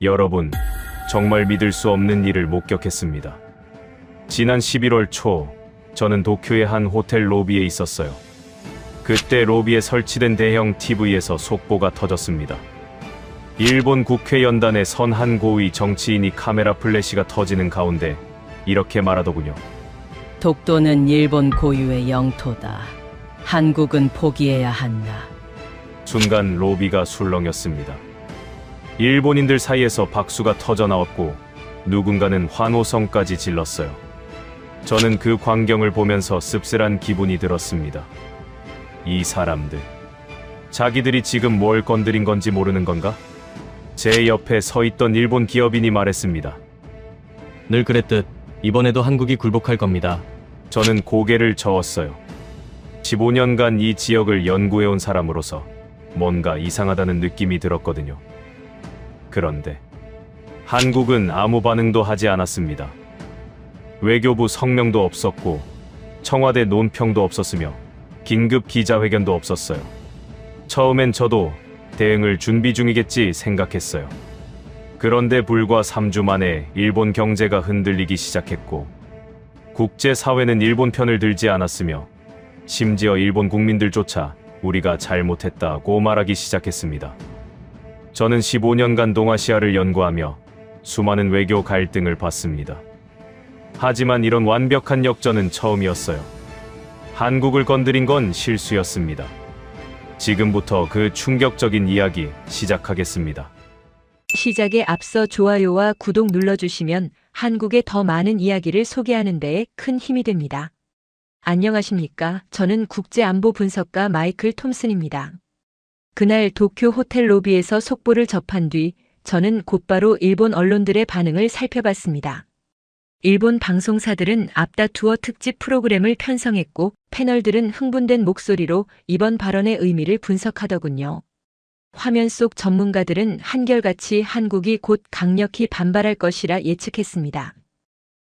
여러분, 정말 믿을 수 없는 일을 목격했습니다. 지난 11월 초, 저는 도쿄의 한 호텔 로비에 있었어요. 그때 로비에 설치된 대형 TV에서 속보가 터졌습니다. 일본 국회 연단의 선한 고위 정치인이 카메라 플래시가 터지는 가운데 이렇게 말하더군요. 독도는 일본 고유의 영토다. 한국은 포기해야 한다. 순간 로비가 술렁였습니다. 일본인들 사이에서 박수가 터져 나왔고 누군가는 환호성까지 질렀어요. 저는 그 광경을 보면서 씁쓸한 기분이 들었습니다. 이 사람들, 자기들이 지금 뭘 건드린 건지 모르는 건가? 제 옆에 서 있던 일본 기업인이 말했습니다. 늘 그랬듯 이번에도 한국이 굴복할 겁니다. 저는 고개를 저었어요. 15년간 이 지역을 연구해온 사람으로서 뭔가 이상하다는 느낌이 들었거든요. 그런데 한국은 아무 반응도 하지 않았습니다. 외교부 성명도 없었고 청와대 논평도 없었으며 긴급 기자회견도 없었어요. 처음엔 저도 대응을 준비 중이겠지 생각했어요. 그런데 불과 3주 만에 일본 경제가 흔들리기 시작했고 국제사회는 일본 편을 들지 않았으며 심지어 일본 국민들조차 우리가 잘못했다고 말하기 시작했습니다. 저는 15년간 동아시아를 연구하며 수많은 외교 갈등을 봤습니다. 하지만 이런 완벽한 역전은 처음이었어요. 한국을 건드린 건 실수였습니다. 지금부터 그 충격적인 이야기 시작하겠습니다. 시작에 앞서 좋아요와 구독 눌러주시면 한국의 더 많은 이야기를 소개하는 데에 큰 힘이 됩니다. 안녕하십니까? 저는 국제안보 분석가 마이클 톰슨입니다. 그날 도쿄 호텔 로비에서 속보를 접한 뒤 저는 곧바로 일본 언론들의 반응을 살펴봤습니다. 일본 방송사들은 앞다투어 특집 프로그램을 편성했고 패널들은 흥분된 목소리로 이번 발언의 의미를 분석하더군요. 화면 속 전문가들은 한결같이 한국이 곧 강력히 반발할 것이라 예측했습니다.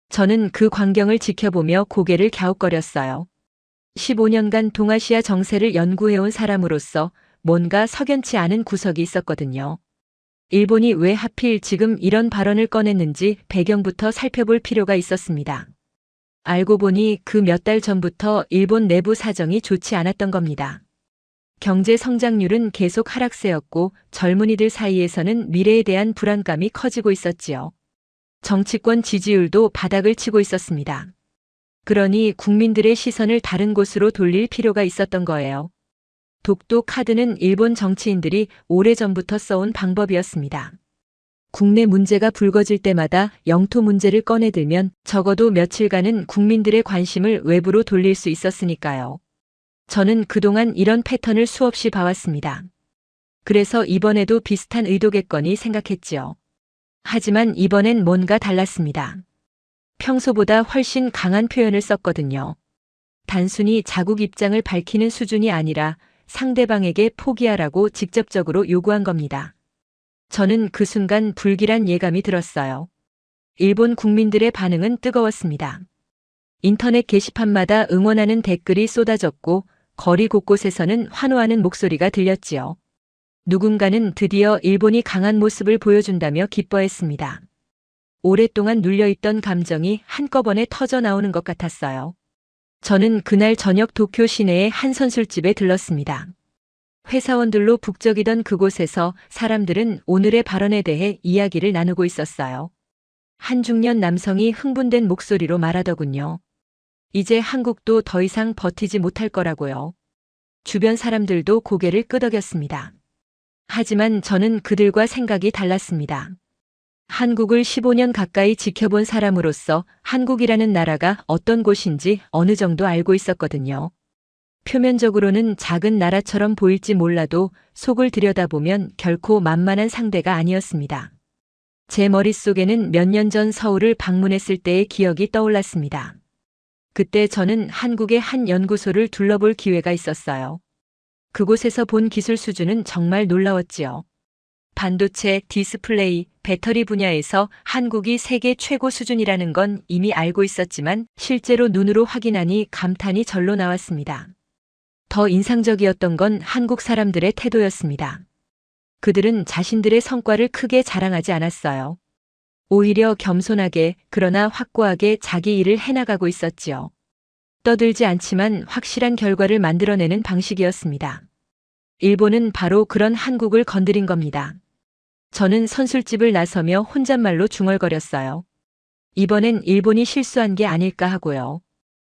저는 그 광경을 지켜보며 고개를 갸웃거렸어요. 15년간 동아시아 정세를 연구해온 사람으로서 뭔가 석연치 않은 구석이 있었거든요. 일본이 왜 하필 지금 이런 발언을 꺼냈는지 배경부터 살펴볼 필요가 있었습니다. 알고 보니 그 몇 달 전부터 일본 내부 사정이 좋지 않았던 겁니다. 경제 성장률은 계속 하락세였고 젊은이들 사이에서는 미래에 대한 불안감이 커지고 있었지요. 정치권 지지율도 바닥을 치고 있었습니다. 그러니 국민들의 시선을 다른 곳으로 돌릴 필요가 있었던 거예요. 독도 카드는 일본 정치인들이 오래전부터 써온 방법이었습니다. 국내 문제가 불거질 때마다 영토 문제를 꺼내들면 적어도 며칠간은 국민들의 관심을 외부로 돌릴 수 있었으니까요. 저는 그동안 이런 패턴을 수없이 봐왔습니다. 그래서 이번에도 비슷한 의도겠거니 생각했지요. 하지만 이번엔 뭔가 달랐습니다. 평소보다 훨씬 강한 표현을 썼거든요. 단순히 자국 입장을 밝히는 수준이 아니라 상대방에게 포기하라고 직접적으로 요구한 겁니다. 저는 그 순간 불길한 예감이 들었어요. 일본 국민들의 반응은 뜨거웠습니다. 인터넷 게시판마다 응원하는 댓글이 쏟아졌고 거리 곳곳에서는 환호하는 목소리가 들렸지요. 누군가는 드디어 일본이 강한 모습을 보여준다며 기뻐했습니다. 오랫동안 눌려있던 감정이 한꺼번에 터져 나오는 것 같았어요. 저는 그날 저녁 도쿄 시내의 한 선술집에 들렀습니다. 회사원들로 북적이던 그곳에서 사람들은 오늘의 발언에 대해 이야기를 나누고 있었어요. 한 중년 남성이 흥분된 목소리로 말하더군요. 이제 한국도 더 이상 버티지 못할 거라고요. 주변 사람들도 고개를 끄덕였습니다. 하지만 저는 그들과 생각이 달랐습니다. 한국을 15년 가까이 지켜본 사람으로서 한국이라는 나라가 어떤 곳인지 어느 정도 알고 있었거든요. 표면적으로는 작은 나라처럼 보일지 몰라도 속을 들여다보면 결코 만만한 상대가 아니었습니다. 제 머릿속에는 몇 년 전 서울을 방문했을 때의 기억이 떠올랐습니다. 그때 저는 한국의 한 연구소를 둘러볼 기회가 있었어요. 그곳에서 본 기술 수준은 정말 놀라웠지요. 반도체, 디스플레이, 배터리 분야에서 한국이 세계 최고 수준이라는 건 이미 알고 있었지만 실제로 눈으로 확인하니 감탄이 절로 나왔습니다. 더 인상적이었던 건 한국 사람들의 태도였습니다. 그들은 자신들의 성과를 크게 자랑하지 않았어요. 오히려 겸손하게 그러나 확고하게 자기 일을 해나가고 있었지요. 떠들지 않지만 확실한 결과를 만들어내는 방식이었습니다. 일본은 바로 그런 한국을 건드린 겁니다. 저는 선술집을 나서며 혼잣말로 중얼거렸어요. 이번엔 일본이 실수한 게 아닐까 하고요.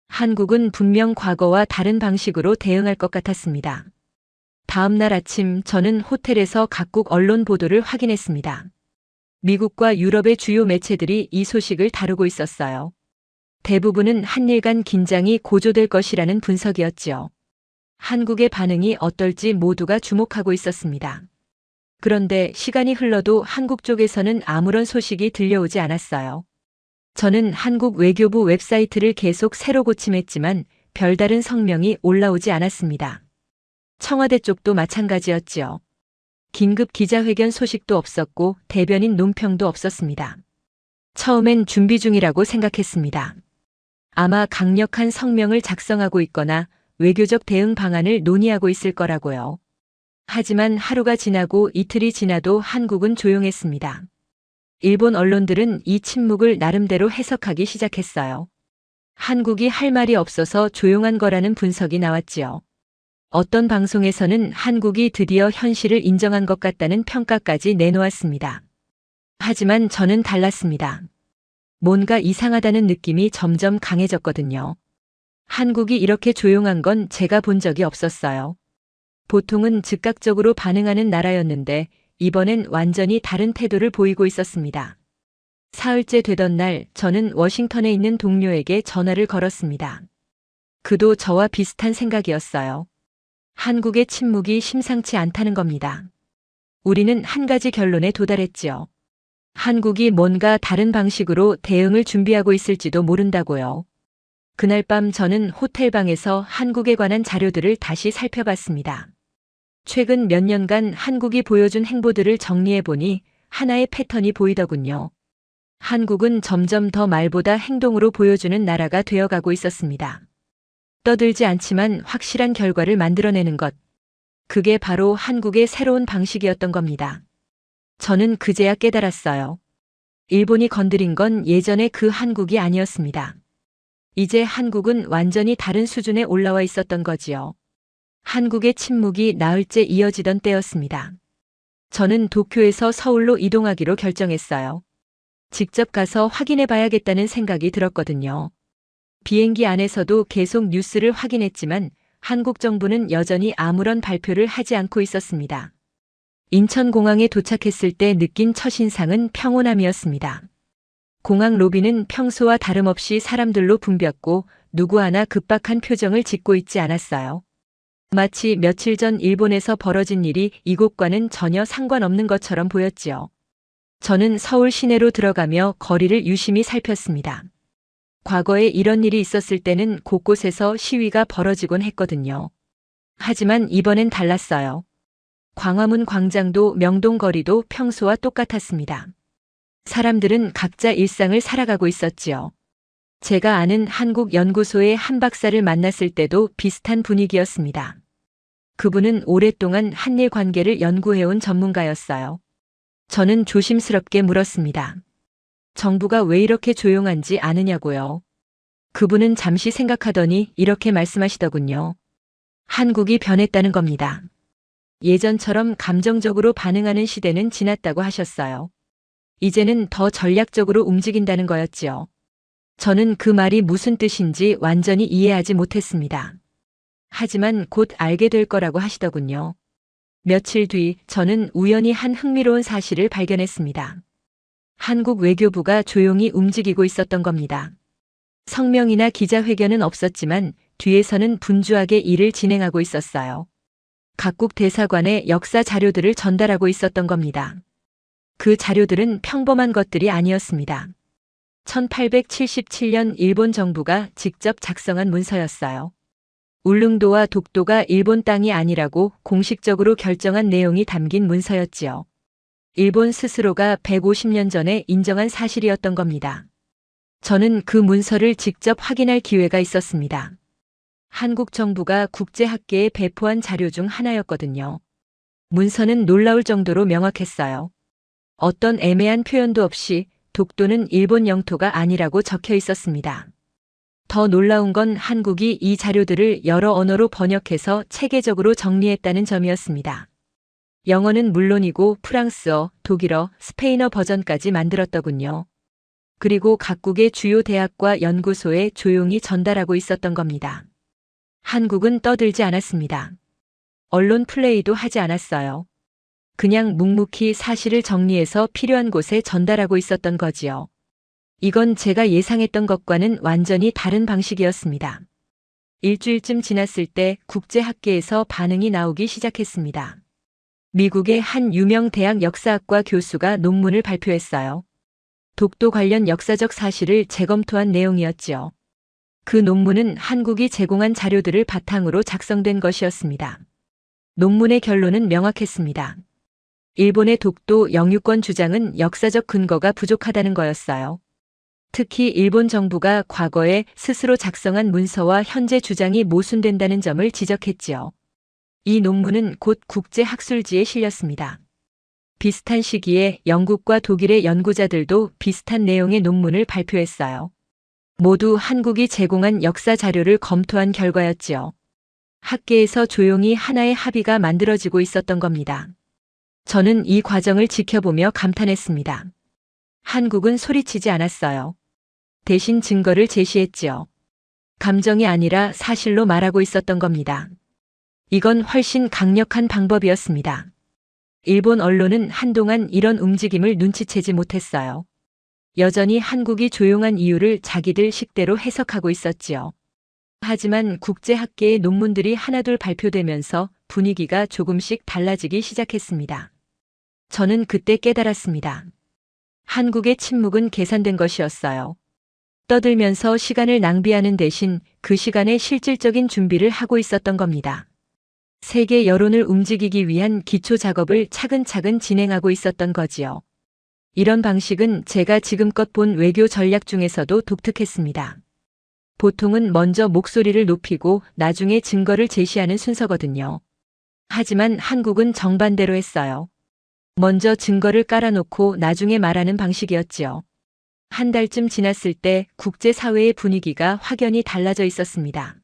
한국은 분명 과거와 다른 방식으로 대응할 것 같았습니다. 다음 날 아침 저는 호텔에서 각국 언론 보도를 확인했습니다. 미국과 유럽의 주요 매체들이 이 소식을 다루고 있었어요. 대부분은 한일 간 긴장이 고조될 것이라는 분석이었지요. 한국의 반응이 어떨지 모두가 주목하고 있었습니다. 그런데 시간이 흘러도 한국 쪽에서는 아무런 소식이 들려오지 않았어요. 저는 한국 외교부 웹사이트를 계속 새로 고침했지만 별다른 성명이 올라오지 않았습니다. 청와대 쪽도 마찬가지였지요. 긴급 기자회견 소식도 없었고 대변인 논평도 없었습니다. 처음엔 준비 중이라고 생각했습니다. 아마 강력한 성명을 작성하고 있거나 외교적 대응 방안을 논의하고 있을 거라고요. 하지만 하루가 지나고 이틀이 지나도 한국은 조용했습니다. 일본 언론들은 이 침묵을 나름대로 해석하기 시작했어요. 한국이 할 말이 없어서 조용한 거라는 분석이 나왔지요. 어떤 방송에서는 한국이 드디어 현실을 인정한 것 같다는 평가까지 내놓았습니다. 하지만 저는 달랐습니다. 뭔가 이상하다는 느낌이 점점 강해졌거든요. 한국이 이렇게 조용한 건 제가 본 적이 없었어요. 보통은 즉각적으로 반응하는 나라였는데 이번엔 완전히 다른 태도를 보이고 있었습니다. 사흘째 되던 날 저는 워싱턴에 있는 동료에게 전화를 걸었습니다. 그도 저와 비슷한 생각이었어요. 한국의 침묵이 심상치 않다는 겁니다. 우리는 한 가지 결론에 도달했지요. 한국이 뭔가 다른 방식으로 대응을 준비하고 있을지도 모른다고요. 그날 밤 저는 호텔방에서 한국에 관한 자료들을 다시 살펴봤습니다. 최근 몇 년간 한국이 보여준 행보들을 정리해보니 하나의 패턴이 보이더군요. 한국은 점점 더 말보다 행동으로 보여주는 나라가 되어가고 있었습니다. 떠들지 않지만 확실한 결과를 만들어내는 것. 그게 바로 한국의 새로운 방식이었던 겁니다. 저는 그제야 깨달았어요. 일본이 건드린 건 예전의 그 한국이 아니었습니다. 이제 한국은 완전히 다른 수준에 올라와 있었던 거지요. 한국의 침묵이 나흘째 이어지던 때였습니다. 저는 도쿄에서 서울로 이동하기로 결정했어요. 직접 가서 확인해 봐야겠다는 생각이 들었거든요. 비행기 안에서도 계속 뉴스를 확인했지만 한국 정부는 여전히 아무런 발표를 하지 않고 있었습니다. 인천공항에 도착했을 때 느낀 첫인상은 평온함이었습니다. 공항 로비는 평소와 다름없이 사람들로 붐볐고 누구 하나 급박한 표정을 짓고 있지 않았어요. 마치 며칠 전 일본에서 벌어진 일이 이곳과는 전혀 상관없는 것처럼 보였지요. 저는 서울 시내로 들어가며 거리를 유심히 살폈습니다. 과거에 이런 일이 있었을 때는 곳곳에서 시위가 벌어지곤 했거든요. 하지만 이번엔 달랐어요. 광화문 광장도 명동거리도 평소와 똑같았습니다. 사람들은 각자 일상을 살아가고 있었지요. 제가 아는 한국 연구소의 한 박사를 만났을 때도 비슷한 분위기였습니다. 그분은 오랫동안 한일 관계를 연구해온 전문가였어요. 저는 조심스럽게 물었습니다. 정부가 왜 이렇게 조용한지 아느냐고요. 그분은 잠시 생각하더니 이렇게 말씀하시더군요. 한국이 변했다는 겁니다. 예전처럼 감정적으로 반응하는 시대는 지났다고 하셨어요. 이제는 더 전략적으로 움직인다는 거였지요. 저는 그 말이 무슨 뜻인지 완전히 이해하지 못했습니다. 하지만 곧 알게 될 거라고 하시더군요. 며칠 뒤 저는 우연히 한 흥미로운 사실을 발견했습니다. 한국 외교부가 조용히 움직이고 있었던 겁니다. 성명이나 기자회견은 없었지만 뒤에서는 분주하게 일을 진행하고 있었어요. 각국 대사관에 역사 자료들을 전달하고 있었던 겁니다. 그 자료들은 평범한 것들이 아니었습니다. 1877년 일본 정부가 직접 작성한 문서였어요. 울릉도와 독도가 일본 땅이 아니라고 공식적으로 결정한 내용이 담긴 문서였지요. 일본 스스로가 150년 전에 인정한 사실이었던 겁니다. 저는 그 문서를 직접 확인할 기회가 있었습니다. 한국 정부가 국제학계에 배포한 자료 중 하나였거든요. 문서는 놀라울 정도로 명확했어요. 어떤 애매한 표현도 없이 독도는 일본 영토가 아니라고 적혀 있었습니다. 더 놀라운 건 한국이 이 자료들을 여러 언어로 번역해서 체계적으로 정리했다는 점이었습니다. 영어는 물론이고 프랑스어, 독일어, 스페인어 버전까지 만들었더군요. 그리고 각국의 주요 대학과 연구소에 조용히 전달하고 있었던 겁니다. 한국은 떠들지 않았습니다. 언론 플레이도 하지 않았어요. 그냥 묵묵히 사실을 정리해서 필요한 곳에 전달하고 있었던 거지요. 이건 제가 예상했던 것과는 완전히 다른 방식이었습니다. 일주일쯤 지났을 때 국제학계에서 반응이 나오기 시작했습니다. 미국의 한 유명 대학 역사학과 교수가 논문을 발표했어요. 독도 관련 역사적 사실을 재검토한 내용이었지요. 그 논문은 한국이 제공한 자료들을 바탕으로 작성된 것이었습니다. 논문의 결론은 명확했습니다. 일본의 독도 영유권 주장은 역사적 근거가 부족하다는 거였어요. 특히 일본 정부가 과거에 스스로 작성한 문서와 현재 주장이 모순된다는 점을 지적했지요. 이 논문은 곧 국제학술지에 실렸습니다. 비슷한 시기에 영국과 독일의 연구자들도 비슷한 내용의 논문을 발표했어요. 모두 한국이 제공한 역사 자료를 검토한 결과였지요. 학계에서 조용히 하나의 합의가 만들어지고 있었던 겁니다. 저는 이 과정을 지켜보며 감탄했습니다. 한국은 소리치지 않았어요. 대신 증거를 제시했지요. 감정이 아니라 사실로 말하고 있었던 겁니다. 이건 훨씬 강력한 방법이었습니다. 일본 언론은 한동안 이런 움직임을 눈치채지 못했어요. 여전히 한국이 조용한 이유를 자기들 식대로 해석하고 있었지요. 하지만 국제학계의 논문들이 하나둘 발표되면서 분위기가 조금씩 달라지기 시작했습니다. 저는 그때 깨달았습니다. 한국의 침묵은 계산된 것이었어요. 떠들면서 시간을 낭비하는 대신 그 시간에 실질적인 준비를 하고 있었던 겁니다. 세계 여론을 움직이기 위한 기초 작업을 차근차근 진행하고 있었던 거지요. 이런 방식은 제가 지금껏 본 외교 전략 중에서도 독특했습니다. 보통은 먼저 목소리를 높이고 나중에 증거를 제시하는 순서거든요. 하지만 한국은 정반대로 했어요. 먼저 증거를 깔아놓고 나중에 말하는 방식이었지요. 한 달쯤 지났을 때 국제사회의 분위기가 확연히 달라져 있었습니다.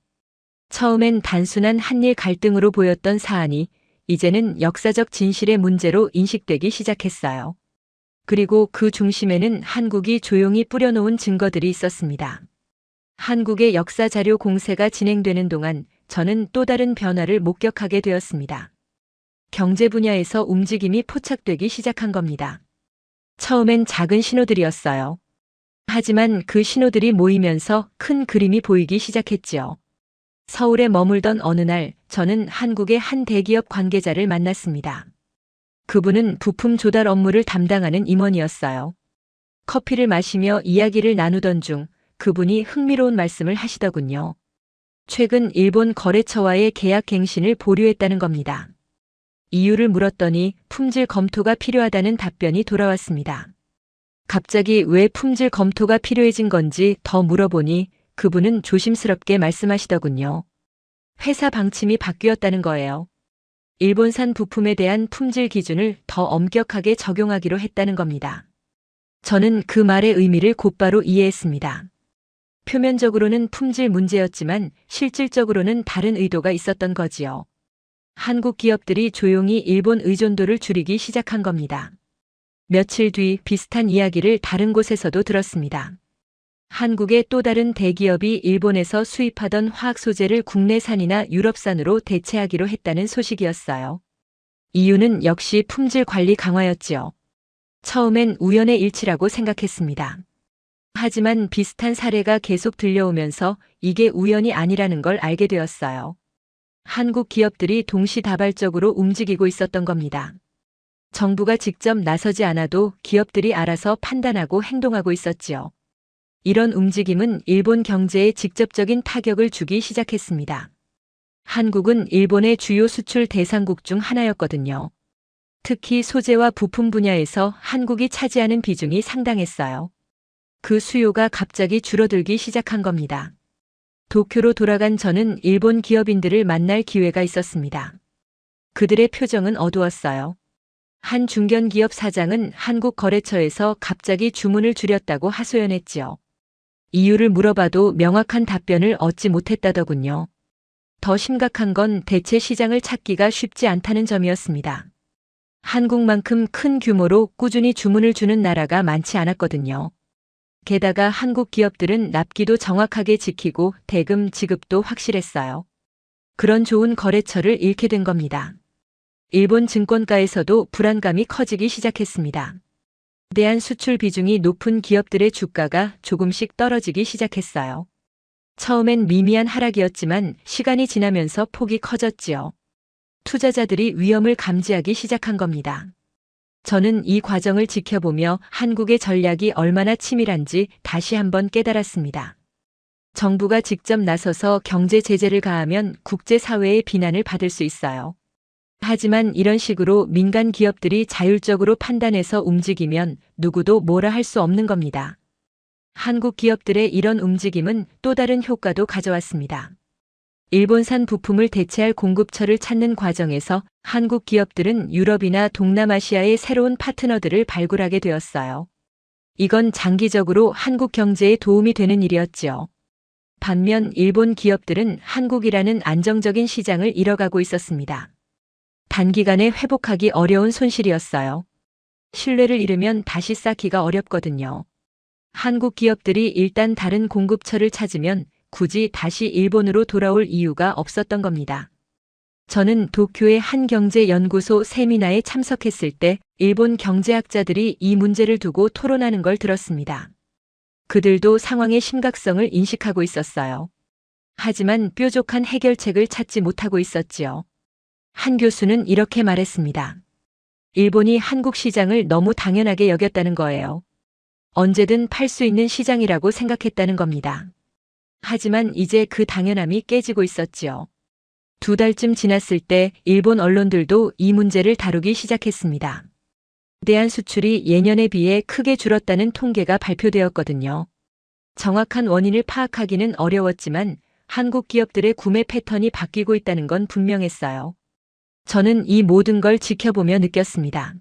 처음엔 단순한 한일 갈등으로 보였던 사안이 이제는 역사적 진실의 문제로 인식되기 시작했어요. 그리고 그 중심에는 한국이 조용히 뿌려놓은 증거들이 있었습니다. 한국의 역사자료 공세가 진행되는 동안 저는 또 다른 변화를 목격하게 되었습니다. 경제 분야에서 움직임이 포착되기 시작한 겁니다. 처음엔 작은 신호들이었어요. 하지만 그 신호들이 모이면서 큰 그림이 보이기 시작했지요. 서울에 머물던 어느 날 저는 한국의 한 대기업 관계자를 만났습니다. 그분은 부품 조달 업무를 담당하는 임원이었어요. 커피를 마시며 이야기를 나누던 중 그분이 흥미로운 말씀을 하시더군요. 최근 일본 거래처와의 계약 갱신을 보류했다는 겁니다. 이유를 물었더니 품질 검토가 필요하다는 답변이 돌아왔습니다. 갑자기 왜 품질 검토가 필요해진 건지 더 물어보니 그분은 조심스럽게 말씀하시더군요. 회사 방침이 바뀌었다는 거예요. 일본산 부품에 대한 품질 기준을 더 엄격하게 적용하기로 했다는 겁니다. 저는 그 말의 의미를 곧바로 이해했습니다. 표면적으로는 품질 문제였지만 실질적으로는 다른 의도가 있었던 거지요. 한국 기업들이 조용히 일본 의존도를 줄이기 시작한 겁니다. 며칠 뒤 비슷한 이야기를 다른 곳에서도 들었습니다. 한국의 또 다른 대기업이 일본에서 수입하던 화학 소재를 국내산이나 유럽산으로 대체하기로 했다는 소식이었어요. 이유는 역시 품질 관리 강화였지요. 처음엔 우연의 일치라고 생각했습니다. 하지만 비슷한 사례가 계속 들려오면서 이게 우연이 아니라는 걸 알게 되었어요. 한국 기업들이 동시다발적으로 움직이고 있었던 겁니다. 정부가 직접 나서지 않아도 기업들이 알아서 판단하고 행동하고 있었지요. 이런 움직임은 일본 경제에 직접적인 타격을 주기 시작했습니다. 한국은 일본의 주요 수출 대상국 중 하나였거든요. 특히 소재와 부품 분야에서 한국이 차지하는 비중이 상당했어요. 그 수요가 갑자기 줄어들기 시작한 겁니다. 도쿄로 돌아간 저는 일본 기업인들을 만날 기회가 있었습니다. 그들의 표정은 어두웠어요. 한 중견기업 사장은 한국거래처에서 갑자기 주문을 줄였다고 하소연했지요. 이유를 물어봐도 명확한 답변을 얻지 못했다더군요. 더 심각한 건 대체 시장을 찾기가 쉽지 않다는 점이었습니다. 한국만큼 큰 규모로 꾸준히 주문을 주는 나라가 많지 않았거든요. 게다가 한국 기업들은 납기도 정확하게 지키고 대금 지급도 확실했어요. 그런 좋은 거래처를 잃게 된 겁니다. 일본 증권가에서도 불안감이 커지기 시작했습니다. 대한 수출 비중이 높은 기업들의 주가가 조금씩 떨어지기 시작했어요. 처음엔 미미한 하락이었지만 시간이 지나면서 폭이 커졌지요. 투자자들이 위험을 감지하기 시작한 겁니다. 저는 이 과정을 지켜보며 한국의 전략이 얼마나 치밀한지 다시 한번 깨달았습니다. 정부가 직접 나서서 경제 제재를 가하면 국제사회의 비난을 받을 수 있어요. 하지만 이런 식으로 민간 기업들이 자율적으로 판단해서 움직이면 누구도 뭐라 할 수 없는 겁니다. 한국 기업들의 이런 움직임은 또 다른 효과도 가져왔습니다. 일본산 부품을 대체할 공급처를 찾는 과정에서 한국 기업들은 유럽이나 동남아시아의 새로운 파트너들을 발굴하게 되었어요. 이건 장기적으로 한국 경제에 도움이 되는 일이었지요. 반면 일본 기업들은 한국이라는 안정적인 시장을 잃어가고 있었습니다. 단기간에 회복하기 어려운 손실이었어요. 신뢰를 잃으면 다시 쌓기가 어렵거든요. 한국 기업들이 일단 다른 공급처를 찾으면 굳이 다시 일본으로 돌아올 이유가 없었던 겁니다. 저는 도쿄의 한 경제연구소 세미나에 참석했을 때 일본 경제학자들이 이 문제를 두고 토론하는 걸 들었습니다. 그들도 상황의 심각성을 인식하고 있었어요. 하지만 뾰족한 해결책을 찾지 못하고 있었지요. 한 교수는 이렇게 말했습니다. 일본이 한국 시장을 너무 당연하게 여겼다는 거예요. 언제든 팔 수 있는 시장이라고 생각했다는 겁니다. 하지만 이제 그 당연함이 깨지고 있었지요. 2달쯤 지났을 때 일본 언론들도 이 문제를 다루기 시작했습니다. 대한 수출이 예년에 비해 크게 줄었다는 통계가 발표되었거든요. 정확한 원인을 파악하기는 어려웠지만 한국 기업들의 구매 패턴이 바뀌고 있다는 건 분명했어요. 저는 이 모든 걸 지켜보며 느꼈습니다.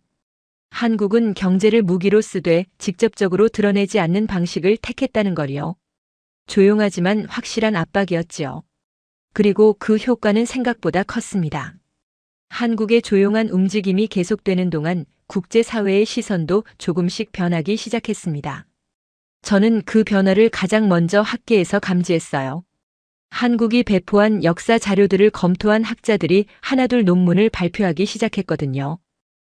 한국은 경제를 무기로 쓰되 직접적으로 드러내지 않는 방식을 택했다는 걸요. 조용하지만 확실한 압박이었지요. 그리고 그 효과는 생각보다 컸습니다. 한국의 조용한 움직임이 계속되는 동안 국제사회의 시선도 조금씩 변하기 시작했습니다. 저는 그 변화를 가장 먼저 학계에서 감지했어요. 한국이 배포한 역사 자료들을 검토한 학자들이 하나둘 논문을 발표하기 시작했거든요.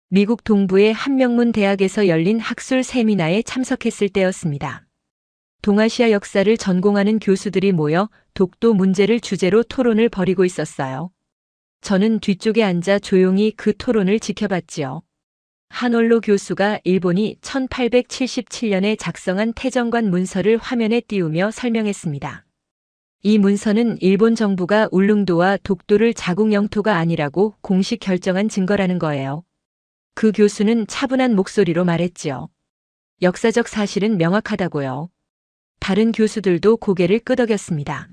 미국 동부의 한명문 대학에서 열린 학술 세미나에 참석했을 때였습니다. 동아시아 역사를 전공하는 교수들이 모여 독도 문제를 주제로 토론을 벌이고 있었어요. 저는 뒤쪽에 앉아 조용히 그 토론을 지켜봤지요. 한올로 교수가 일본이 1877년에 작성한 태정관 문서를 화면에 띄우며 설명했습니다. 이 문서는 일본 정부가 울릉도와 독도를 자국 영토가 아니라고 공식 결정한 증거라는 거예요. 그 교수는 차분한 목소리로 말했지요. 역사적 사실은 명확하다고요. 다른 교수들도 고개를 끄덕였습니다.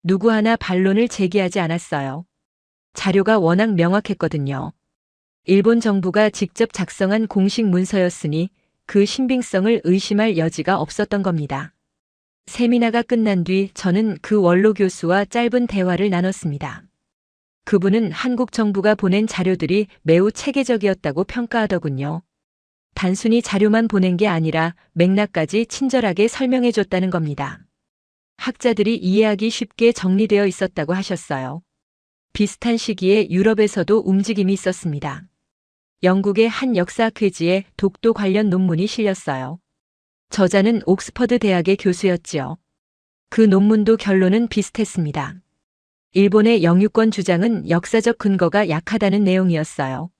누구 하나 반론을 제기하지 않았어요. 자료가 워낙 명확했거든요. 일본 정부가 직접 작성한 공식 문서였으니 그 신빙성을 의심할 여지가 없었던 겁니다. 세미나가 끝난 뒤 저는 그 원로 교수와 짧은 대화를 나눴습니다. 그분은 한국 정부가 보낸 자료들이 매우 체계적이었다고 평가하더군요. 단순히 자료만 보낸 게 아니라 맥락까지 친절하게 설명해 줬다는 겁니다. 학자들이 이해하기 쉽게 정리되어 있었다고 하셨어요. 비슷한 시기에 유럽에서도 움직임이 있었습니다. 영국의 한 역사학회지에 독도 관련 논문이 실렸어요. 저자는 옥스퍼드 대학의 교수였지요. 그 논문도 결론은 비슷했습니다. 일본의 영유권 주장은 역사적 근거가 약하다는 내용이었어요.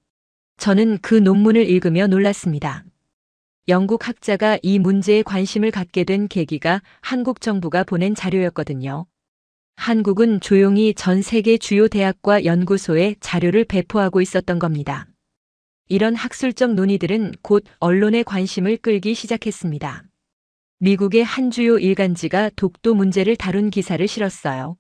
저는 그 논문을 읽으며 놀랐습니다. 영국 학자가 이 문제에 관심을 갖게 된 계기가 한국 정부가 보낸 자료였거든요. 한국은 조용히 전 세계 주요 대학과 연구소에 자료를 배포하고 있었던 겁니다. 이런 학술적 논의들은 곧 언론의 관심을 끌기 시작했습니다. 미국의 한 주요 일간지가 독도 문제를 다룬 기사를 실었어요.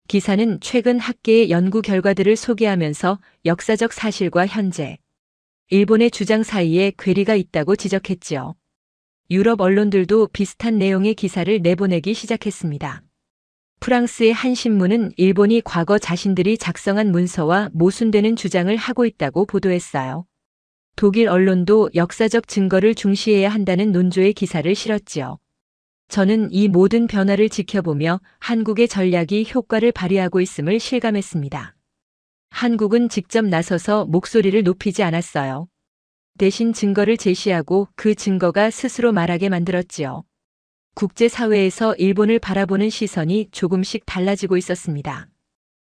기사는 최근 학계의 연구 결과들을 소개하면서 역사적 사실과 현재, 일본의 주장 사이에 괴리가 있다고 지적했지요. 유럽 언론들도 비슷한 내용의 기사를 내보내기 시작했습니다. 프랑스의 한 신문은 일본이 과거 자신들이 작성한 문서와 모순되는 주장을 하고 있다고 보도했어요. 독일 언론도 역사적 증거를 중시해야 한다는 논조의 기사를 실었지요. 저는 이 모든 변화를 지켜보며 한국의 전략이 효과를 발휘하고 있음을 실감했습니다. 한국은 직접 나서서 목소리를 높이지 않았어요. 대신 증거를 제시하고 그 증거가 스스로 말하게 만들었지요. 국제사회에서 일본을 바라보는 시선이 조금씩 달라지고 있었습니다.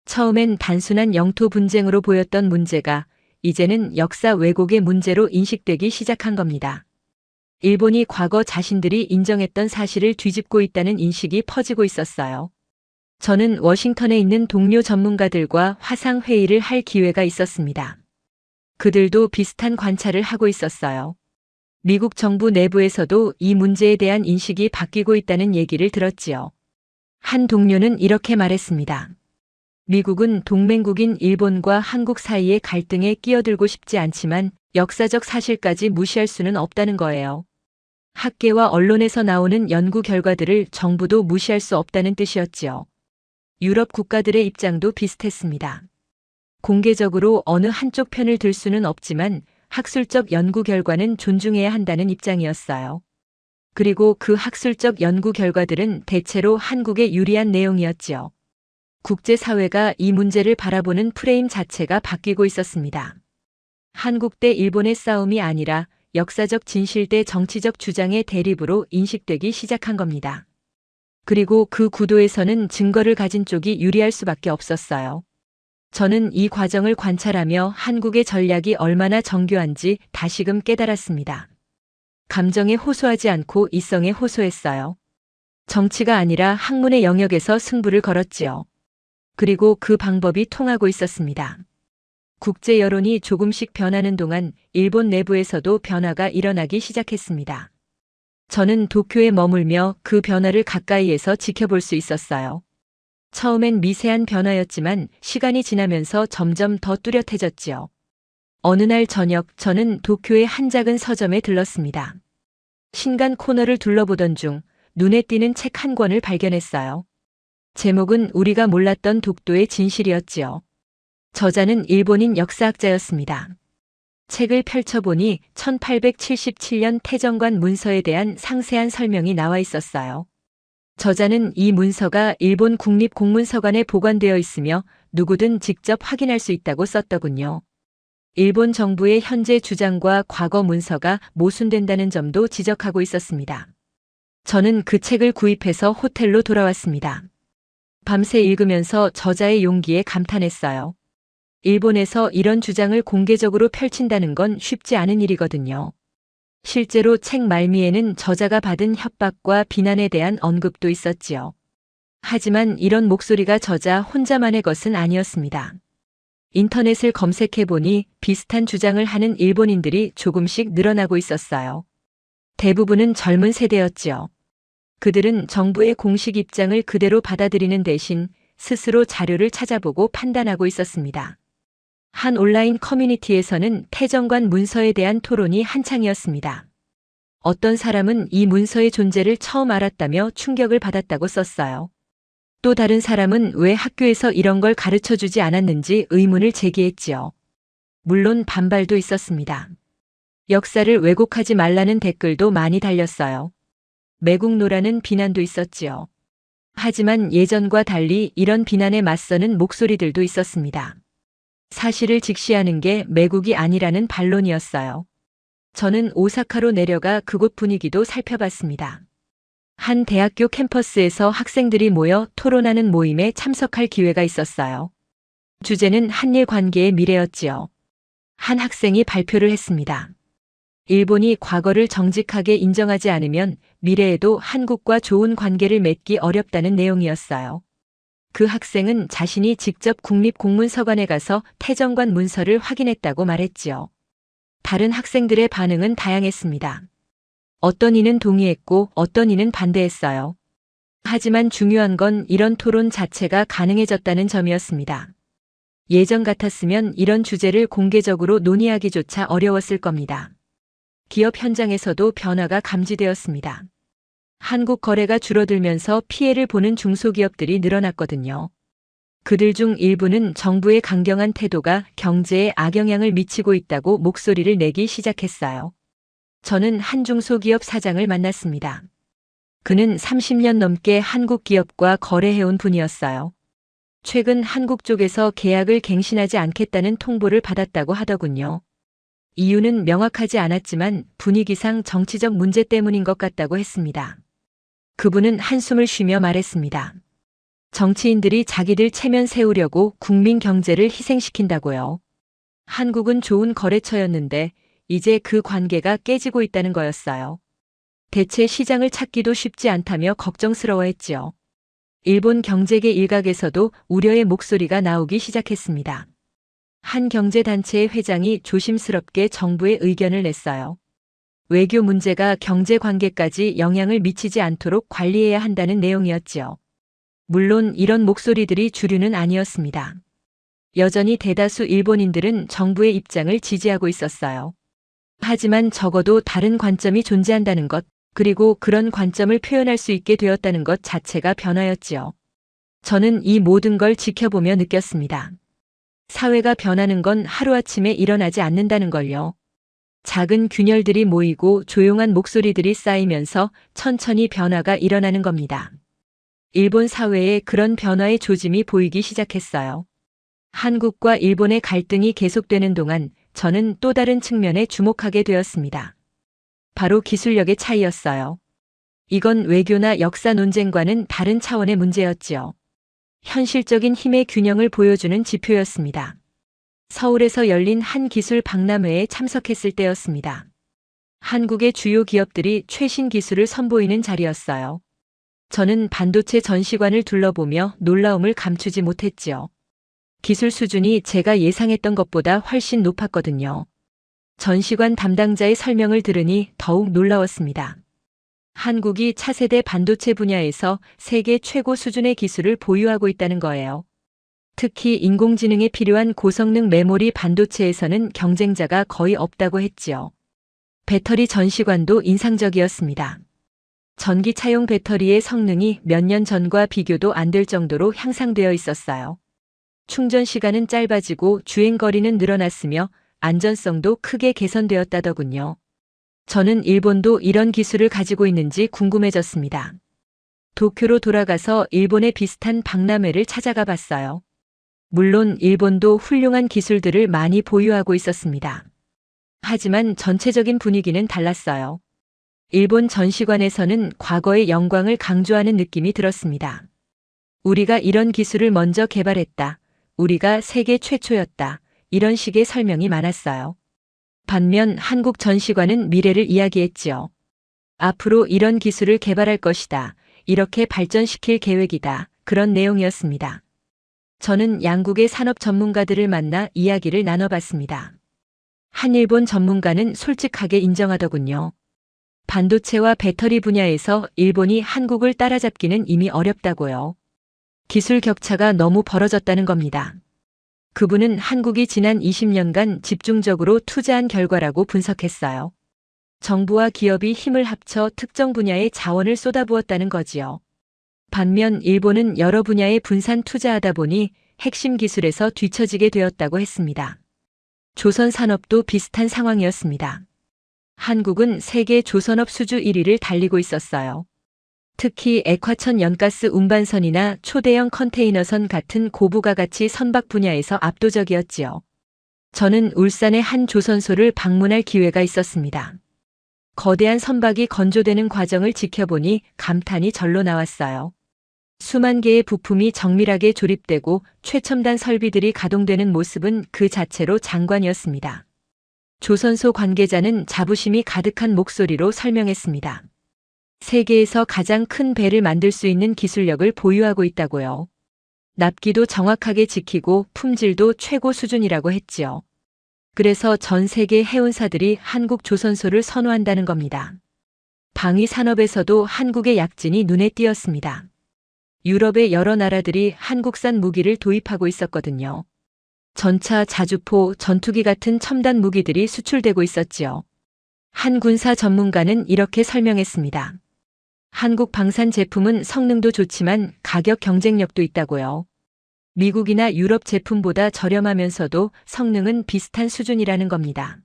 처음엔 단순한 영토 분쟁으로 보였던 문제가 이제는 역사 왜곡의 문제로 인식되기 시작한 겁니다. 일본이 과거 자신들이 인정했던 사실을 뒤집고 있다는 인식이 퍼지고 있었어요. 저는 워싱턴에 있는 동료 전문가들과 화상회의를 할 기회가 있었습니다. 그들도 비슷한 관찰을 하고 있었어요. 미국 정부 내부에서도 이 문제에 대한 인식이 바뀌고 있다는 얘기를 들었지요. 한 동료는 이렇게 말했습니다. 미국은 동맹국인 일본과 한국 사이의 갈등에 끼어들고 싶지 않지만 역사적 사실까지 무시할 수는 없다는 거예요. 학계와 언론에서 나오는 연구 결과들을 정부도 무시할 수 없다는 뜻이었지요. 유럽 국가들의 입장도 비슷했습니다. 공개적으로 어느 한쪽 편을 들 수는 없지만 학술적 연구 결과는 존중해야 한다는 입장이었어요. 그리고 그 학술적 연구 결과들은 대체로 한국에 유리한 내용이었지요. 국제사회가 이 문제를 바라보는 프레임 자체가 바뀌고 있었습니다. 한국 대 일본의 싸움이 아니라 역사적 진실 대 정치적 주장의 대립으로 인식되기 시작한 겁니다. 그리고 그 구도에서는 증거를 가진 쪽이 유리할 수밖에 없었어요. 저는 이 과정을 관찰하며 한국의 전략이 얼마나 정교한지 다시금 깨달았습니다. 감정에 호소하지 않고 이성에 호소했어요. 정치가 아니라 학문의 영역에서 승부를 걸었지요. 그리고 그 방법이 통하고 있었습니다. 국제 여론이 조금씩 변하는 동안 일본 내부에서도 변화가 일어나기 시작했습니다. 저는 도쿄에 머물며 그 변화를 가까이에서 지켜볼 수 있었어요. 처음엔 미세한 변화였지만 시간이 지나면서 점점 더 뚜렷해졌지요. 어느 날 저녁 저는 도쿄의 한 작은 서점에 들렀습니다. 신간 코너를 둘러보던 중 눈에 띄는 책 한 권을 발견했어요. 제목은 우리가 몰랐던 독도의 진실이었지요. 저자는 일본인 역사학자였습니다. 책을 펼쳐보니 1877년 태정관 문서에 대한 상세한 설명이 나와 있었어요. 저자는 이 문서가 일본 국립공문서관에 보관되어 있으며 누구든 직접 확인할 수 있다고 썼더군요. 일본 정부의 현재 주장과 과거 문서가 모순된다는 점도 지적하고 있었습니다. 저는 그 책을 구입해서 호텔로 돌아왔습니다. 밤새 읽으면서 저자의 용기에 감탄했어요. 일본에서 이런 주장을 공개적으로 펼친다는 건 쉽지 않은 일이거든요. 실제로 책 말미에는 저자가 받은 협박과 비난에 대한 언급도 있었지요. 하지만 이런 목소리가 저자 혼자만의 것은 아니었습니다. 인터넷을 검색해보니 비슷한 주장을 하는 일본인들이 조금씩 늘어나고 있었어요. 대부분은 젊은 세대였지요. 그들은 정부의 공식 입장을 그대로 받아들이는 대신 스스로 자료를 찾아보고 판단하고 있었습니다. 한 온라인 커뮤니티에서는 태정관 문서에 대한 토론이 한창이었습니다. 어떤 사람은 이 문서의 존재를 처음 알았다며 충격을 받았다고 썼어요. 또 다른 사람은 왜 학교에서 이런 걸 가르쳐주지 않았는지 의문을 제기했지요. 물론 반발도 있었습니다. 역사를 왜곡하지 말라는 댓글도 많이 달렸어요. 매국노라는 비난도 있었지요. 하지만 예전과 달리 이런 비난에 맞서는 목소리들도 있었습니다. 사실을 직시하는 게 매국이 아니라는 반론이었어요. 저는 오사카로 내려가 그곳 분위기도 살펴봤습니다. 한 대학교 캠퍼스에서 학생들이 모여 토론하는 모임에 참석할 기회가 있었어요. 주제는 한일 관계의 미래였지요. 한 학생이 발표를 했습니다. 일본이 과거를 정직하게 인정하지 않으면 미래에도 한국과 좋은 관계를 맺기 어렵다는 내용이었어요. 그 학생은 자신이 직접 국립공문서관에 가서 태정관 문서를 확인했다고 말했지요. 다른 학생들의 반응은 다양했습니다. 어떤 이는 동의했고 어떤 이는 반대했어요. 하지만 중요한 건 이런 토론 자체가 가능해졌다는 점이었습니다. 예전 같았으면 이런 주제를 공개적으로 논의하기조차 어려웠을 겁니다. 기업 현장에서도 변화가 감지되었습니다. 한국 거래가 줄어들면서 피해를 보는 중소기업들이 늘어났거든요. 그들 중 일부는 정부의 강경한 태도가 경제에 악영향을 미치고 있다고 목소리를 내기 시작했어요. 저는 한 중소기업 사장을 만났습니다. 그는 30년 넘게 한국 기업과 거래해온 분이었어요. 최근 한국 쪽에서 계약을 갱신하지 않겠다는 통보를 받았다고 하더군요. 이유는 명확하지 않았지만 분위기상 정치적 문제 때문인 것 같다고 했습니다. 그분은 한숨을 쉬며 말했습니다. 정치인들이 자기들 체면 세우려고 국민 경제를 희생시킨다고요. 한국은 좋은 거래처였는데 이제 그 관계가 깨지고 있다는 거였어요. 대체 시장을 찾기도 쉽지 않다며 걱정스러워했지요. 일본 경제계 일각에서도 우려의 목소리가 나오기 시작했습니다. 한 경제단체의 회장이 조심스럽게 정부에 의견을 냈어요. 외교 문제가 경제 관계까지 영향을 미치지 않도록 관리해야 한다는 내용이었지요. 물론 이런 목소리들이 주류는 아니었습니다. 여전히 대다수 일본인들은 정부의 입장을 지지하고 있었어요. 하지만 적어도 다른 관점이 존재한다는 것, 그리고 그런 관점을 표현할 수 있게 되었다는 것 자체가 변화였지요. 저는 이 모든 걸 지켜보며 느꼈습니다. 사회가 변하는 건 하루아침에 일어나지 않는다는 걸요. 작은 균열들이 모이고 조용한 목소리들이 쌓이면서 천천히 변화가 일어나는 겁니다. 일본 사회에 그런 변화의 조짐이 보이기 시작했어요. 한국과 일본의 갈등이 계속되는 동안 저는 또 다른 측면에 주목하게 되었습니다. 바로 기술력의 차이였어요. 이건 외교나 역사 논쟁과는 다른 차원의 문제였지요. 현실적인 힘의 균형을 보여주는 지표였습니다. 서울에서 열린 한 기술 박람회에 참석했을 때였습니다. 한국의 주요 기업들이 최신 기술을 선보이는 자리였어요. 저는 반도체 전시관을 둘러보며 놀라움을 감추지 못했지요. 기술 수준이 제가 예상했던 것보다 훨씬 높았거든요. 전시관 담당자의 설명을 들으니 더욱 놀라웠습니다. 한국이 차세대 반도체 분야에서 세계 최고 수준의 기술을 보유하고 있다는 거예요. 특히 인공지능에 필요한 고성능 메모리 반도체에서는 경쟁자가 거의 없다고 했지요. 배터리 전시관도 인상적이었습니다. 전기차용 배터리의 성능이 몇 년 전과 비교도 안 될 정도로 향상되어 있었어요. 충전 시간은 짧아지고 주행거리는 늘어났으며 안전성도 크게 개선되었다더군요. 저는 일본도 이런 기술을 가지고 있는지 궁금해졌습니다. 도쿄로 돌아가서 일본의 비슷한 박람회를 찾아가 봤어요. 물론 일본도 훌륭한 기술들을 많이 보유하고 있었습니다. 하지만 전체적인 분위기는 달랐어요. 일본 전시관에서는 과거의 영광을 강조하는 느낌이 들었습니다. 우리가 이런 기술을 먼저 개발했다. 우리가 세계 최초였다. 이런 식의 설명이 많았어요. 반면 한국 전시관은 미래를 이야기했지요. 앞으로 이런 기술을 개발할 것이다. 이렇게 발전시킬 계획이다. 그런 내용이었습니다. 저는 양국의 산업 전문가들을 만나 이야기를 나눠봤습니다. 한 일본 전문가는 솔직하게 인정하더군요. 반도체와 배터리 분야에서 일본이 한국을 따라잡기는 이미 어렵다고요. 기술 격차가 너무 벌어졌다는 겁니다. 그분은 한국이 지난 20년간 집중적으로 투자한 결과라고 분석했어요. 정부와 기업이 힘을 합쳐 특정 분야에 자원을 쏟아부었다는 거지요. 반면 일본은 여러 분야에 분산 투자하다 보니 핵심 기술에서 뒤처지게 되었다고 했습니다. 조선 산업도 비슷한 상황이었습니다. 한국은 세계 조선업 수주 1위를 달리고 있었어요. 특히 액화천 연가스 운반선이나 초대형 컨테이너선 같은 고부가 가치 선박 분야에서 압도적이었지요. 저는 울산의 한 조선소를 방문할 기회가 있었습니다. 거대한 선박이 건조되는 과정을 지켜보니 감탄이 절로 나왔어요. 수만 개의 부품이 정밀하게 조립되고 최첨단 설비들이 가동되는 모습은 그 자체로 장관이었습니다. 조선소 관계자는 자부심이 가득한 목소리로 설명했습니다. 세계에서 가장 큰 배를 만들 수 있는 기술력을 보유하고 있다고요. 납기도 정확하게 지키고 품질도 최고 수준이라고 했지요. 그래서 전 세계 해운사들이 한국 조선소를 선호한다는 겁니다. 방위 산업에서도 한국의 약진이 눈에 띄었습니다. 유럽의 여러 나라들이 한국산 무기를 도입하고 있었거든요. 전차, 자주포, 전투기 같은 첨단 무기들이 수출되고 있었지요. 한 군사 전문가는 이렇게 설명했습니다. 한국 방산 제품은 성능도 좋지만 가격 경쟁력도 있다고요. 미국이나 유럽 제품보다 저렴하면서도 성능은 비슷한 수준이라는 겁니다.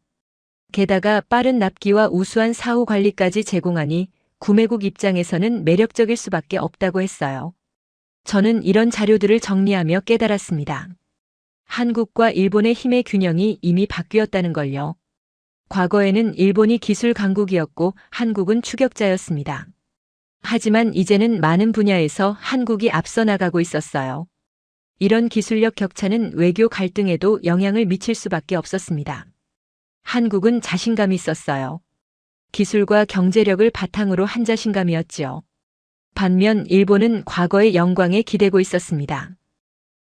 게다가 빠른 납기와 우수한 사후 관리까지 제공하니 구매국 입장에서는 매력적일 수밖에 없다고 했어요. 저는 이런 자료들을 정리하며 깨달았습니다. 한국과 일본의 힘의 균형이 이미 바뀌었다는 걸요. 과거에는 일본이 기술 강국이었고 한국은 추격자였습니다. 하지만 이제는 많은 분야에서 한국이 앞서 나가고 있었어요. 이런 기술력 격차는 외교 갈등에도 영향을 미칠 수밖에 없었습니다. 한국은 자신감이 있었어요. 기술과 경제력을 바탕으로 한 자신감이었지요. 반면 일본은 과거의 영광에 기대고 있었습니다.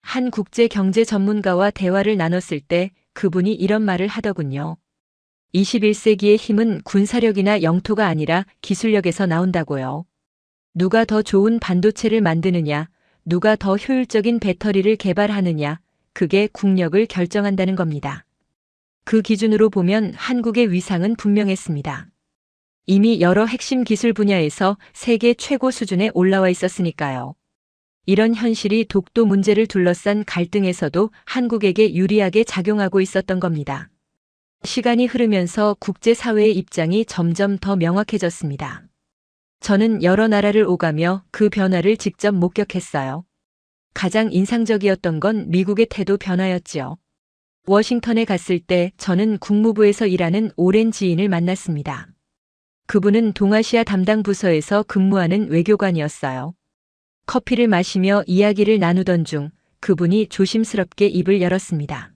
한 국제 경제 전문가와 대화를 나눴을 때 그분이 이런 말을 하더군요. 21세기의 힘은 군사력이나 영토가 아니라 기술력에서 나온다고요. 누가 더 좋은 반도체를 만드느냐, 누가 더 효율적인 배터리를 개발하느냐, 그게 국력을 결정한다는 겁니다. 그 기준으로 보면 한국의 위상은 분명했습니다. 이미 여러 핵심 기술 분야에서 세계 최고 수준에 올라와 있었으니까요. 이런 현실이 독도 문제를 둘러싼 갈등에서도 한국에게 유리하게 작용하고 있었던 겁니다. 시간이 흐르면서 국제사회의 입장이 점점 더 명확해졌습니다. 저는 여러 나라를 오가며 그 변화를 직접 목격했어요. 가장 인상적이었던 건 미국의 태도 변화였지요. 워싱턴에 갔을 때 저는 국무부에서 일하는 오랜 지인을 만났습니다. 그분은 동아시아 담당 부서에서 근무하는 외교관이었어요. 커피를 마시며 이야기를 나누던 중 그분이 조심스럽게 입을 열었습니다.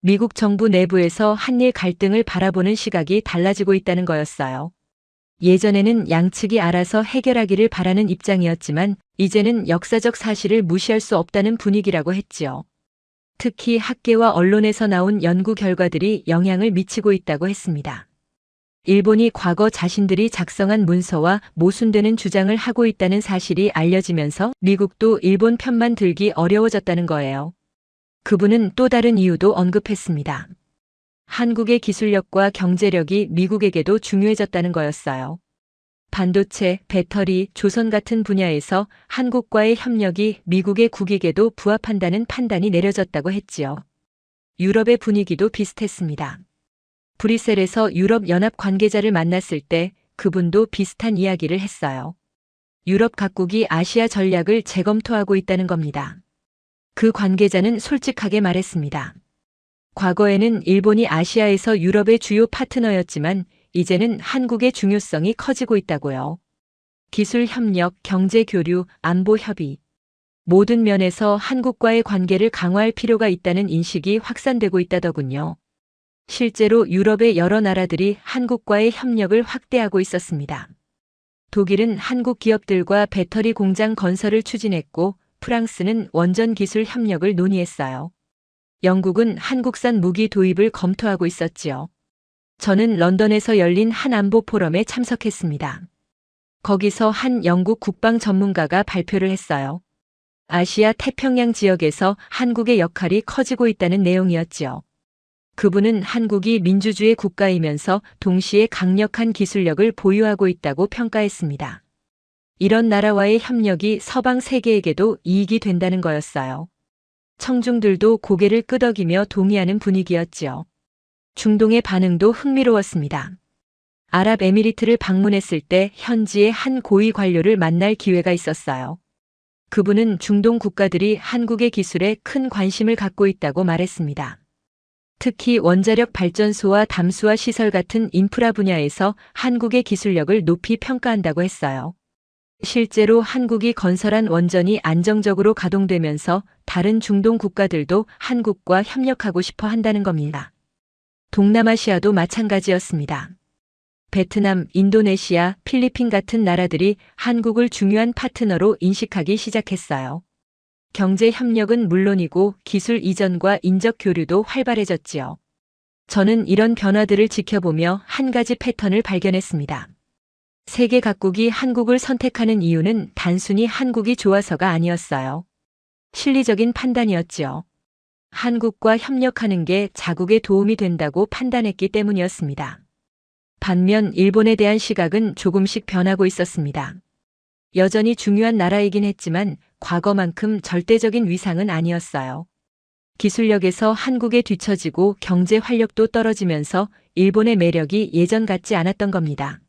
미국 정부 내부에서 한일 갈등을 바라보는 시각이 달라지고 있다는 거였어요. 예전에는 양측이 알아서 해결하기를 바라는 입장이었지만 이제는 역사적 사실을 무시할 수 없다는 분위기라고 했지요. 특히 학계와 언론에서 나온 연구 결과들이 영향을 미치고 있다고 했습니다. 일본이 과거 자신들이 작성한 문서와 모순되는 주장을 하고 있다는 사실이 알려지면서 미국도 일본 편만 들기 어려워졌다는 거예요. 그분은 또 다른 이유도 언급했습니다. 한국의 기술력과 경제력이 미국에게도 중요해졌다는 거였어요. 반도체, 배터리, 조선 같은 분야에서 한국과의 협력이 미국의 국익에도 부합한다는 판단이 내려졌다고 했지요. 유럽의 분위기도 비슷했습니다. 브뤼셀에서 유럽 연합 관계자를 만났을 때 그분도 비슷한 이야기를 했어요. 유럽 각국이 아시아 전략을 재검토하고 있다는 겁니다. 그 관계자는 솔직하게 말했습니다. 과거에는 일본이 아시아에서 유럽의 주요 파트너였지만 이제는 한국의 중요성이 커지고 있다고요. 기술 협력, 경제 교류, 안보 협의. 모든 면에서 한국과의 관계를 강화할 필요가 있다는 인식이 확산되고 있다더군요. 실제로 유럽의 여러 나라들이 한국과의 협력을 확대하고 있었습니다. 독일은 한국 기업들과 배터리 공장 건설을 추진했고 프랑스는 원전 기술 협력을 논의했어요. 영국은 한국산 무기 도입을 검토하고 있었지요. 저는 런던에서 열린 한 안보 포럼에 참석했습니다. 거기서 한 영국 국방 전문가가 발표를 했어요. 아시아 태평양 지역에서 한국의 역할이 커지고 있다는 내용이었지요. 그분은 한국이 민주주의 국가이면서 동시에 강력한 기술력을 보유하고 있다고 평가했습니다. 이런 나라와의 협력이 서방 세계에게도 이익이 된다는 거였어요. 청중들도 고개를 끄덕이며 동의하는 분위기였지요. 중동의 반응도 흥미로웠습니다. 아랍에미리트를 방문했을 때 현지의 한 고위 관료를 만날 기회가 있었어요. 그분은 중동 국가들이 한국의 기술에 큰 관심을 갖고 있다고 말했습니다. 특히 원자력 발전소와 담수화 시설 같은 인프라 분야에서 한국의 기술력을 높이 평가한다고 했어요. 실제로 한국이 건설한 원전이 안정적으로 가동되면서 다른 중동 국가들도 한국과 협력하고 싶어 한다는 겁니다. 동남아시아도 마찬가지였습니다. 베트남, 인도네시아, 필리핀 같은 나라들이 한국을 중요한 파트너로 인식하기 시작했어요. 경제 협력은 물론이고 기술 이전과 인적 교류도 활발해졌지요. 저는 이런 변화들을 지켜보며 한 가지 패턴을 발견했습니다. 세계 각국이 한국을 선택하는 이유는 단순히 한국이 좋아서가 아니었어요. 실리적인 판단이었지요. 한국과 협력하는 게 자국에 도움이 된다고 판단했기 때문이었습니다. 반면 일본에 대한 시각은 조금씩 변하고 있었습니다. 여전히 중요한 나라이긴 했지만 과거만큼 절대적인 위상은 아니었어요. 기술력에서 한국에 뒤처지고 경제 활력도 떨어지면서 일본의 매력이 예전 같지 않았던 겁니다.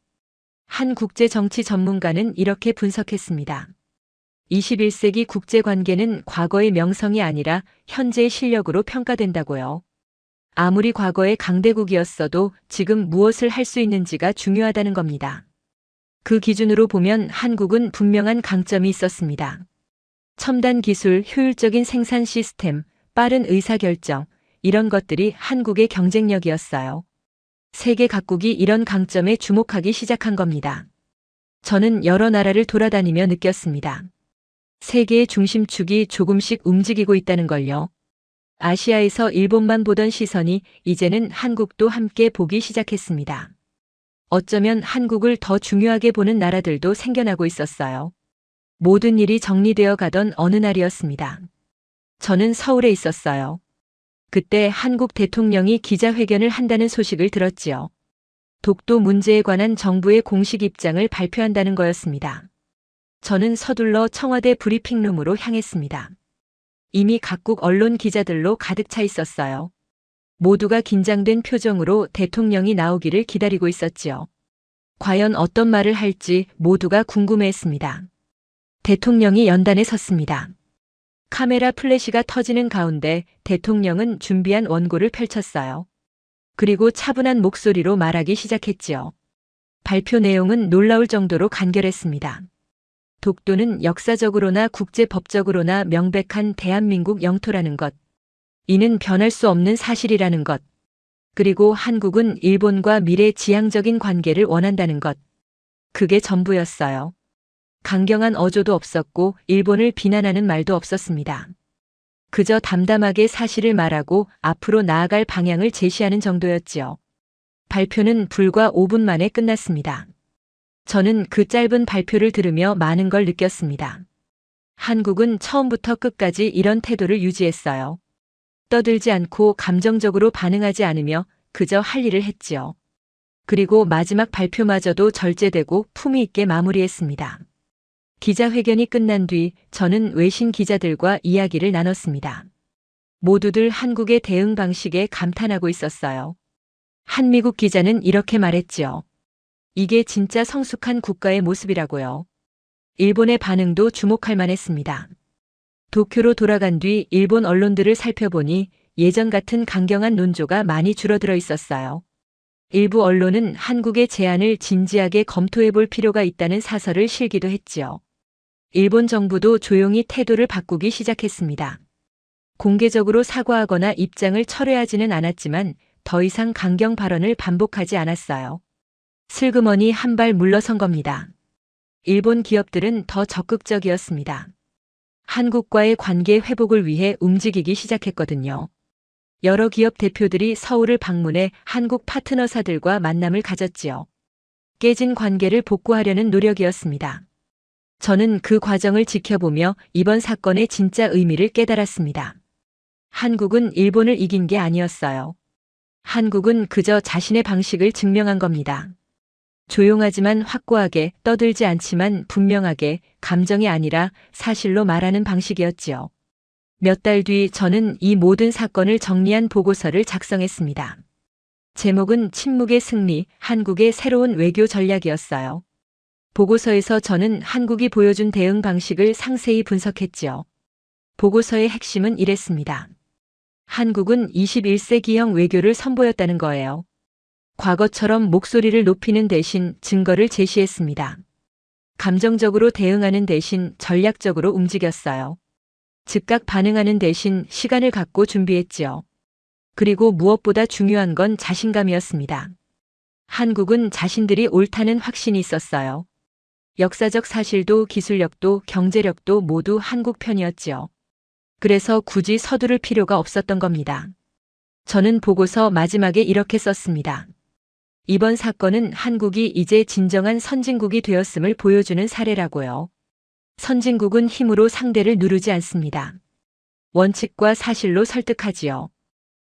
한 국제 정치 전문가는 이렇게 분석했습니다. 21세기 국제관계는 과거의 명성이 아니라 현재의 실력으로 평가된다고요. 아무리 과거의 강대국이었어도 지금 무엇을 할 수 있는지가 중요하다는 겁니다. 그 기준으로 보면 한국은 분명한 강점이 있었습니다. 첨단 기술, 효율적인 생산 시스템, 빠른 의사결정, 이런 것들이 한국의 경쟁력이었어요. 세계 각국이 이런 강점에 주목하기 시작한 겁니다. 저는 여러 나라를 돌아다니며 느꼈습니다. 세계의 중심축이 조금씩 움직이고 있다는 걸요. 아시아에서 일본만 보던 시선이 이제는 한국도 함께 보기 시작했습니다. 어쩌면 한국을 더 중요하게 보는 나라들도 생겨나고 있었어요. 모든 일이 정리되어 가던 어느 날이었습니다. 저는 서울에 있었어요. 그때 한국 대통령이 기자회견을 한다는 소식을 들었지요. 독도 문제에 관한 정부의 공식 입장을 발표한다는 거였습니다. 저는 서둘러 청와대 브리핑룸으로 향했습니다. 이미 각국 언론 기자들로 가득 차 있었어요. 모두가 긴장된 표정으로 대통령이 나오기를 기다리고 있었지요. 과연 어떤 말을 할지 모두가 궁금해했습니다. 대통령이 연단에 섰습니다. 카메라 플래시가 터지는 가운데 대통령은 준비한 원고를 펼쳤어요. 그리고 차분한 목소리로 말하기 시작했지요. 발표 내용은 놀라울 정도로 간결했습니다. 독도는 역사적으로나 국제법적으로나 명백한 대한민국 영토라는 것. 이는 변할 수 없는 사실이라는 것. 그리고 한국은 일본과 미래지향적인 관계를 원한다는 것. 그게 전부였어요. 강경한 어조도 없었고 일본을 비난하는 말도 없었습니다. 그저 담담하게 사실을 말하고 앞으로 나아갈 방향을 제시하는 정도였지요. 발표는 불과 5분 만에 끝났습니다. 저는 그 짧은 발표를 들으며 많은 걸 느꼈습니다. 한국은 처음부터 끝까지 이런 태도를 유지했어요. 떠들지 않고 감정적으로 반응하지 않으며 그저 할 일을 했지요. 그리고 마지막 발표마저도 절제되고 품위 있게 마무리했습니다. 기자회견이 끝난 뒤 저는 외신 기자들과 이야기를 나눴습니다. 모두들 한국의 대응 방식에 감탄하고 있었어요. 한 미국 기자는 이렇게 말했지요. 이게 진짜 성숙한 국가의 모습이라고요. 일본의 반응도 주목할 만했습니다. 도쿄로 돌아간 뒤 일본 언론들을 살펴보니 예전 같은 강경한 논조가 많이 줄어들어 있었어요. 일부 언론은 한국의 제안을 진지하게 검토해 볼 필요가 있다는 사설을 실기도 했지요. 일본 정부도 조용히 태도를 바꾸기 시작했습니다. 공개적으로 사과하거나 입장을 철회하지는 않았지만 더 이상 강경 발언을 반복하지 않았어요. 슬그머니 한 발 물러선 겁니다. 일본 기업들은 더 적극적이었습니다. 한국과의 관계 회복을 위해 움직이기 시작했거든요. 여러 기업 대표들이 서울을 방문해 한국 파트너사들과 만남을 가졌지요. 깨진 관계를 복구하려는 노력이었습니다. 저는 그 과정을 지켜보며 이번 사건의 진짜 의미를 깨달았습니다. 한국은 일본을 이긴 게 아니었어요. 한국은 그저 자신의 방식을 증명한 겁니다. 조용하지만 확고하게, 떠들지 않지만 분명하게, 감정이 아니라 사실로 말하는 방식이었지요. 몇 달 뒤 저는 이 모든 사건을 정리한 보고서를 작성했습니다. 제목은 침묵의 승리, 한국의 새로운 외교 전략이었어요. 보고서에서 저는 한국이 보여준 대응 방식을 상세히 분석했지요. 보고서의 핵심은 이랬습니다. 한국은 21세기형 외교를 선보였다는 거예요. 과거처럼 목소리를 높이는 대신 증거를 제시했습니다. 감정적으로 대응하는 대신 전략적으로 움직였어요. 즉각 반응하는 대신 시간을 갖고 준비했지요. 그리고 무엇보다 중요한 건 자신감이었습니다. 한국은 자신들이 옳다는 확신이 있었어요. 역사적 사실도 기술력도 경제력도 모두 한국 편이었지요. 그래서 굳이 서두를 필요가 없었던 겁니다. 저는 보고서 마지막에 이렇게 썼습니다. 이번 사건은 한국이 이제 진정한 선진국이 되었음을 보여주는 사례라고요. 선진국은 힘으로 상대를 누르지 않습니다. 원칙과 사실로 설득하지요.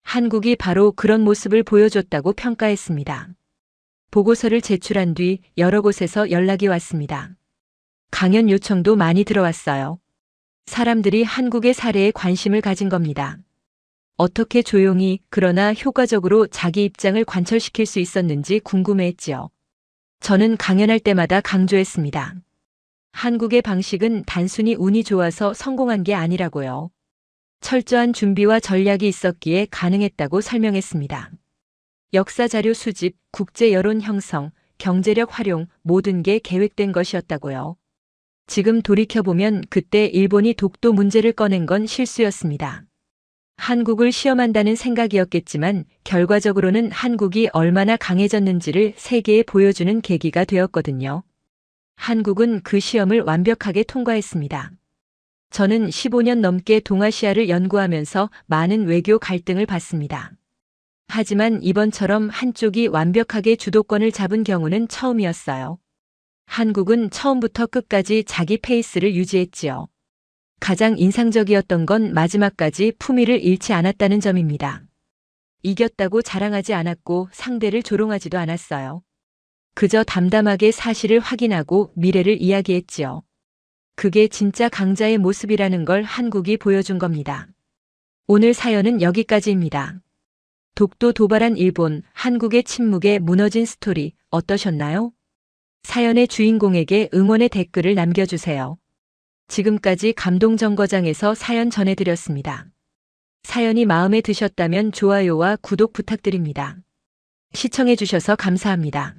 한국이 바로 그런 모습을 보여줬다고 평가했습니다. 보고서를 제출한 뒤 여러 곳에서 연락이 왔습니다. 강연 요청도 많이 들어왔어요. 사람들이 한국의 사례에 관심을 가진 겁니다. 어떻게 조용히 그러나 효과적으로 자기 입장을 관철시킬 수 있었는지 궁금해했지요. 저는 강연할 때마다 강조했습니다. 한국의 방식은 단순히 운이 좋아서 성공한 게 아니라고요. 철저한 준비와 전략이 있었기에 가능했다고 설명했습니다. 역사 자료 수집, 국제 여론 형성, 경제력 활용 모든 게 계획된 것이었다고요. 지금 돌이켜보면 그때 일본이 독도 문제를 꺼낸 건 실수였습니다. 한국을 시험한다는 생각이었겠지만 결과적으로는 한국이 얼마나 강해졌는지를 세계에 보여주는 계기가 되었거든요. 한국은 그 시험을 완벽하게 통과했습니다. 저는 15년 넘게 동아시아를 연구하면서 많은 외교 갈등을 봤습니다. 하지만 이번처럼 한쪽이 완벽하게 주도권을 잡은 경우는 처음이었어요. 한국은 처음부터 끝까지 자기 페이스를 유지했지요. 가장 인상적이었던 건 마지막까지 품위를 잃지 않았다는 점입니다. 이겼다고 자랑하지 않았고 상대를 조롱하지도 않았어요. 그저 담담하게 사실을 확인하고 미래를 이야기했지요. 그게 진짜 강자의 모습이라는 걸 한국이 보여준 겁니다. 오늘 사연은 여기까지입니다. 독도 도발한 일본, 한국의 침묵에 무너진 스토리 어떠셨나요? 사연의 주인공에게 응원의 댓글을 남겨주세요. 지금까지 감동정거장에서 사연 전해드렸습니다. 사연이 마음에 드셨다면 좋아요와 구독 부탁드립니다. 시청해주셔서 감사합니다.